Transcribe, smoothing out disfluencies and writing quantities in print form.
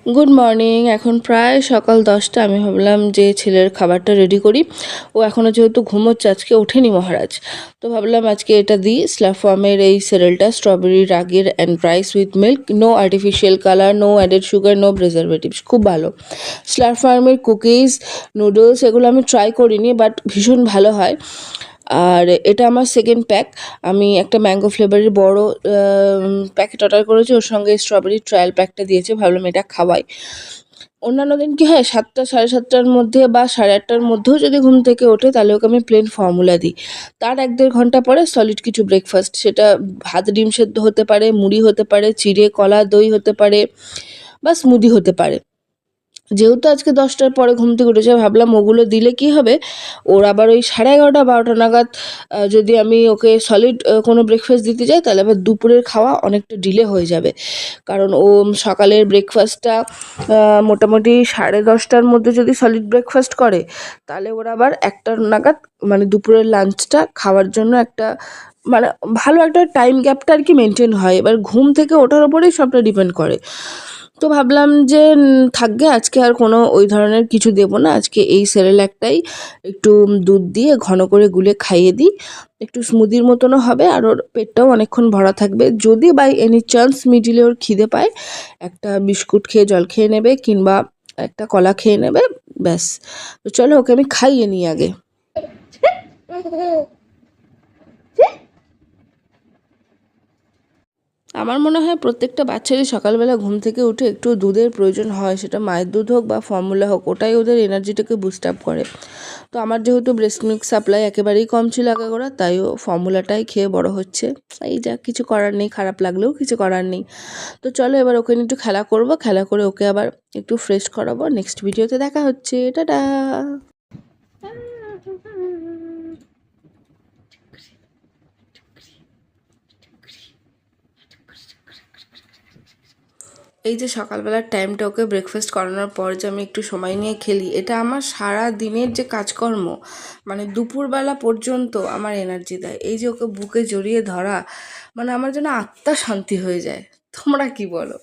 Good morning. এখন প্রায় সকাল 10টা। আমি ভাবলাম যে ছেলের খাবারটা রেডি করি। ও এখনও যেহেতু ঘুমোচ্ছে, আজকে ওঠেনি মহারাজ, তো ভাবলাম আজকে এটা দিই। স্লাফ ফার্মের এই সেরেলটা, স্ট্রবেরি রাগের and rice with milk, no artificial colour, no added sugar, no preservatives, খুব ভালো। স্লাফ ফার্মের কুকিজ, নুডলস এগুলো আমি ট্রাই করিনি, বাট ভীষণ ভালো হয়। আর এটা আমার সেকেন্ড প্যাক। আমি একটা ম্যাঙ্গো ফ্লেভারের বড় প্যাকেট অর্ডার করেছি, ওর সঙ্গে স্ট্রবেরি ট্রায়াল প্যাকটা দিয়েছে, ভাবলাম এটা খাওয়াই। অন্যান্য দিন কি হয়, 7টা 7:30টার মধ্যে বা 8:30টার মধ্যেও যদি ঘুম থেকে ওঠে, তাহলে ওকে আমি প্লেন ফর্মুলা দিই। তার 1-1.5 ঘন্টা পরে সলিড কিছু ব্রেকফাস্ট, সেটা ভাত ডিম সেদ্ধ হতে পারে, মুড়ি হতে পারে, চিড়ে কলা দই হতে পারে, বা স্মুদি হতে পারে। যেহেতু আজকে 10টার পরে ঘুম থেকে উঠেছে, ভাবলাম ওগুলো দিলে কি হবে, ওর আবার ওই 11:30 12টা নাগাদ যদি আমি ওকে সলিড কোনো ব্রেকফাস্ট দিতে যাই, তাহলে আবার দুপুরের খাওয়া অনেকটা ডিলে হয়ে যাবে। কারণ ও সকালের ব্রেকফাস্টটা মোটামুটি 10:30টার মধ্যে যদি সলিড ব্রেকফাস্ট করে, তাহলে ওর আবার 1টা নাগাদ মানে দুপুরের লাঞ্চটা খাওয়ার জন্য একটা মানে ভালো একটা টাইম গ্যাপটা আর কি মেনটেন হয়। এবার ঘুম থেকে ওঠার ওপরেই সবটা ডিপেন্ড করে। তো ভাবলাম যে থাকবে, আজকে আর কোনো ওই ধরনের কিছু দেবো না। আজকে এই সেরেল্যাকটাই একটু দুধ দিয়ে ঘন করে গুলে খাইয়ে দিই, একটু স্মুদির মতনও হবে, আর ওর পেটটাও অনেকক্ষণ ভরা থাকবে। যদি বাই এনি চান্স মিডিলে ওর খিদে পায়, একটা বিস্কুট খেয়ে জল খেয়ে নেবে, কিংবা একটা কলা খেয়ে নেবে, ব্যাস। তো চলো ওকে আমি খাইয়ে নিই আগে। আমার মনে হয় প্রত্যেকটা বাচ্চারই সকালবেলা ঘুম থেকে উঠে একটু দুধের প্রয়োজন হয়, সেটা মায়ের দুধ হোক বা ফর্মুলা হোক, ওটাই ওদের এনার্জিটাকে বুস্ট আপ করে। তো আমার যেহেতু ব্রেস্ট মিল্ক সাপ্লাই একেবারেই কম ছিল আগাগোড়া, তাই ও ফর্মুলাটাই খেয়ে বড় হচ্ছে। এই যা, কিছু করার নেই, খারাপ লাগলেও কিছু করার নেই। তো চলো এবার ওকে নিয়ে একটু খেলা করব, খেলা করে ওকে আবার একটু ফ্রেশ করাবো। নেক্সট ভিডিওতে দেখা হচ্ছে, টাটা। এই যে সকালবেলার টাইমটা ওকে ব্রেকফাস্ট করানোর পর যে আমি একটু সময় নিয়ে খেলি, এটা আমার সারা দিনের যে কাজকর্ম, মানে দুপুরবেলা পর্যন্ত আমার এনার্জি দেয়। এই যে ওকে বুকে জড়িয়ে ধরা, মানে আমার যেন আত্মা শান্তি হয়ে যায়। তোমরা কি বলো?